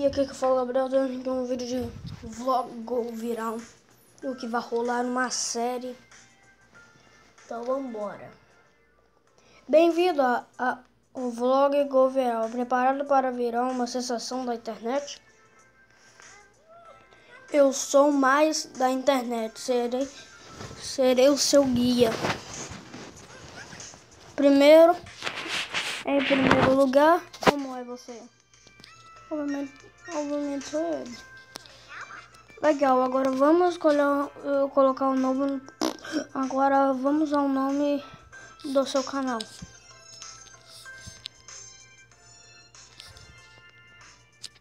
E aqui que fala Gabriel, de um vídeo de vlog viral, o que vai rolar numa série. Então vambora. Bem-vindo ao vlog Go Viral, preparado para virar uma sensação da internet? Eu sou mais da internet, serei o seu guia. Em primeiro lugar, como é você? Obviamente sou ele. Legal, agora vamos colocar o nome. Agora vamos ao nome do seu canal.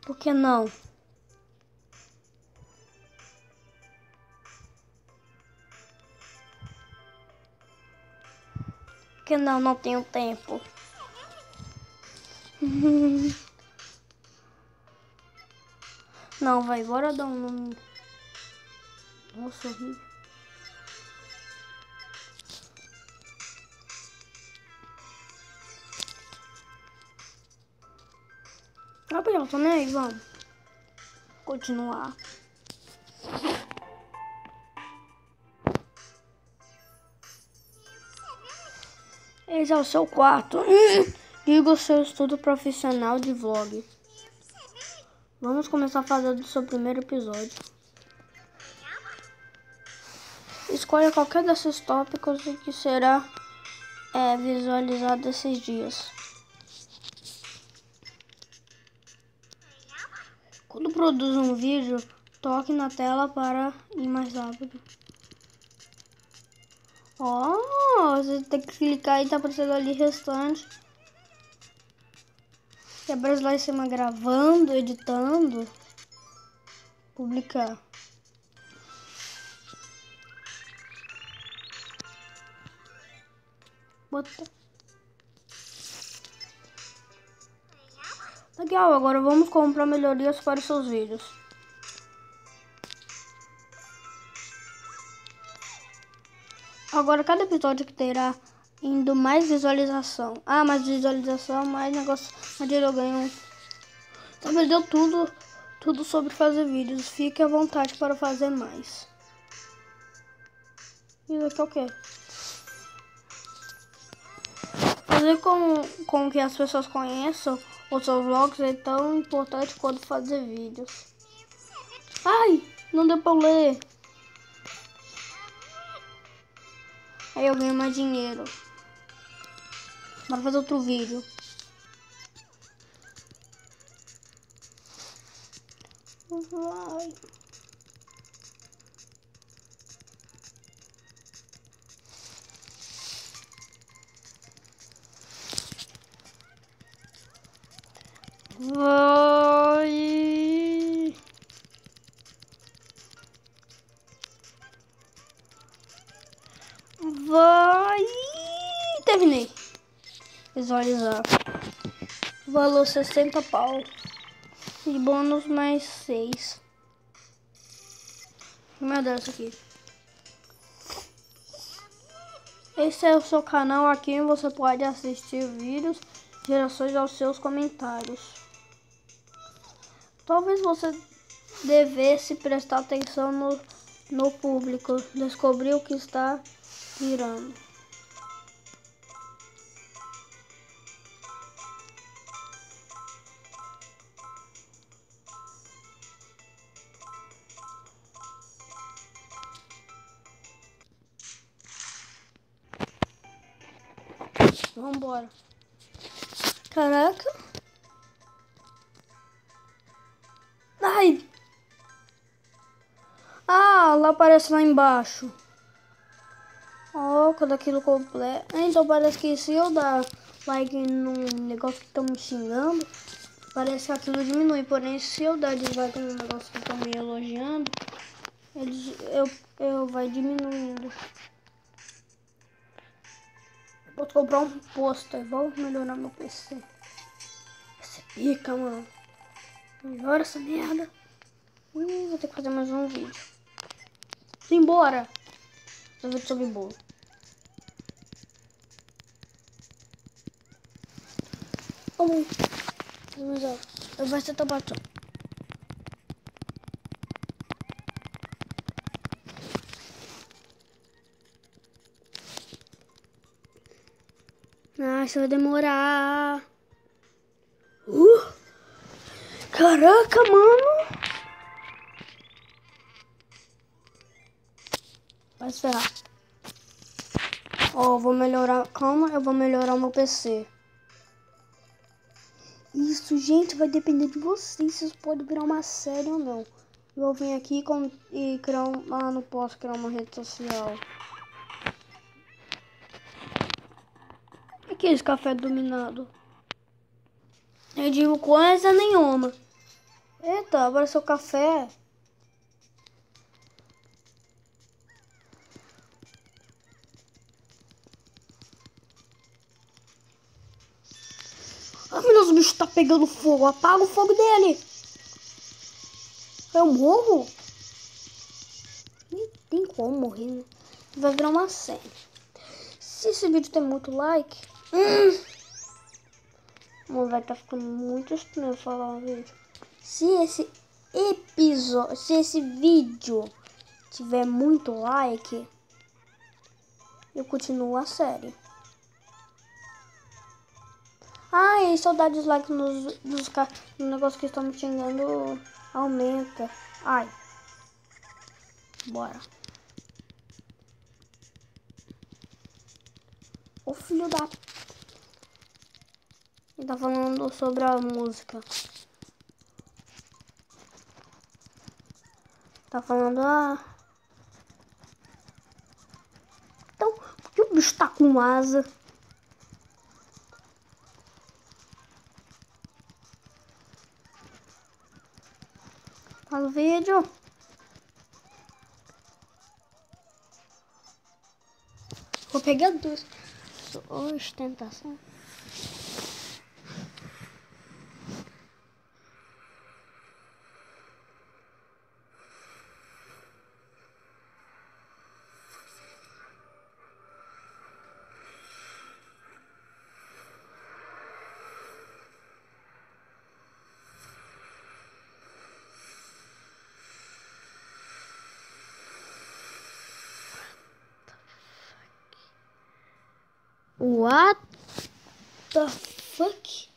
Por que não? Porque não tenho tempo. Não, vai, bora dar um nome. Nossa, horrível. Gabriel, tô nem aí, vamos. Continuar. Esse é o seu quarto. Diga o seu estudo profissional de vlog. Vamos começar a fazer do seu primeiro episódio. Escolha qualquer desses tópicos que será visualizado esses dias. Quando produz um vídeo, toque na tela para ir mais rápido. Você tem que clicar e tá aparecendo ali restante. E aparece lá em cima gravando, editando, publicar. Legal, agora vamos comprar melhorias para os seus vídeos. Agora cada episódio que terá indo mais visualização. Mais visualização, mais negócio, mais dinheiro eu ganho. Então perdeu tudo sobre fazer vídeos. Fique à vontade para fazer mais. Isso aqui é o quê? Fazer com que as pessoas conheçam os seus vlogs é tão importante quanto fazer vídeos. Ai, não deu pra ler. Aí eu ganho mais dinheiro. Bora fazer outro vídeo. Vai. Vai. Terminei. Visualizar. Valor 60 pau. E bônus mais 6. Meu Deus, isso aqui. Esse é o seu canal. Aqui você pode assistir vídeos, gerações aos seus comentários. Talvez você devesse prestar atenção no público. Descobrir o que está virando. Vambora. Caraca. Ai. Lá aparece lá embaixo. Cada aquilo completo. Então parece que se eu dar like num negócio que estão me xingando, parece que aquilo diminui. Porém, se eu dar dislike num negócio que estão me elogiando, eu vai diminuindo. Vou comprar um pôster. Vou melhorar meu PC. Esse pica, mano. Melhora essa merda. Vou ter que fazer mais um vídeo. Simbora. Um vídeo sobre bolo. Vamos. Vai ser tabaco. Isso vai demorar. Caraca, mano. Vai se ferrar. Ó, eu vou melhorar. Calma, eu vou melhorar o meu PC. Isso, gente, vai depender de vocês. Se isso pode virar uma série ou não. Eu vou vir aqui e criar um... Ah, não posso criar uma rede social. O que é esse café dominado? Eu digo coisa nenhuma. Eita, apareceu café. Ah, meu Deus, o bicho tá pegando fogo. Apaga o fogo dele. Eu morro? Nem tem como morrer, né? Vai virar uma série. Se esse vídeo tem muito like... Mano, vai tá ficando muito estranho falar um vídeo. Se esse episódio... Se esse vídeo tiver muito like... Eu continuo a série. Ai, saudade dos likes no negócio que estão me xingando aumenta. Ai. Bora. O filho da... Ele tá falando sobre a música. Tá falando... Então, por que o bicho tá com asa? Faz o vídeo. Vou pegar duas. Ostentação. What the fuck?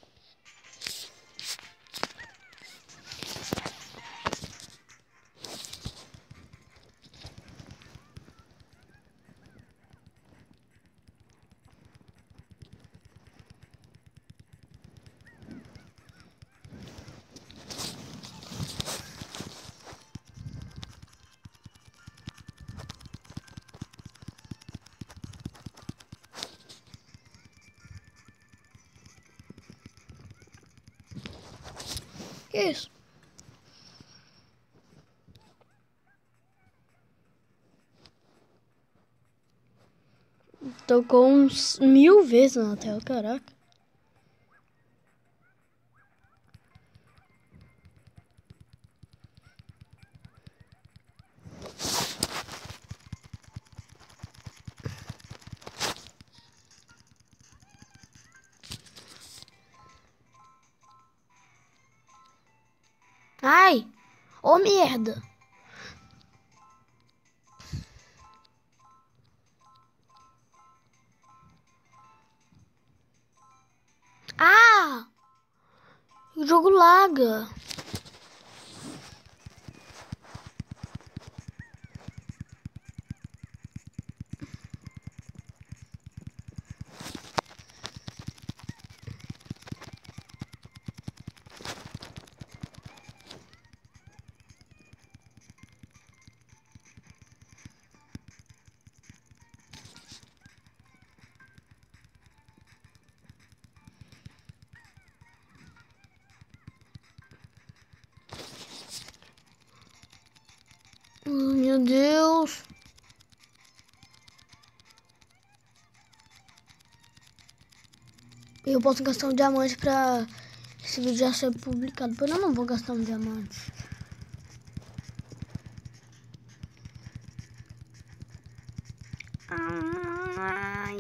Que isso? Tocou uns 1000 vezes na tela, caraca. Ai! Ô merda! Ah! O jogo laga. Oh, meu Deus. Eu posso gastar um diamante pra esse vídeo já ser publicado. Porém, eu não vou gastar um diamante. Ai,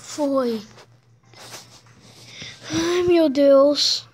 foi. Ai, meu Deus.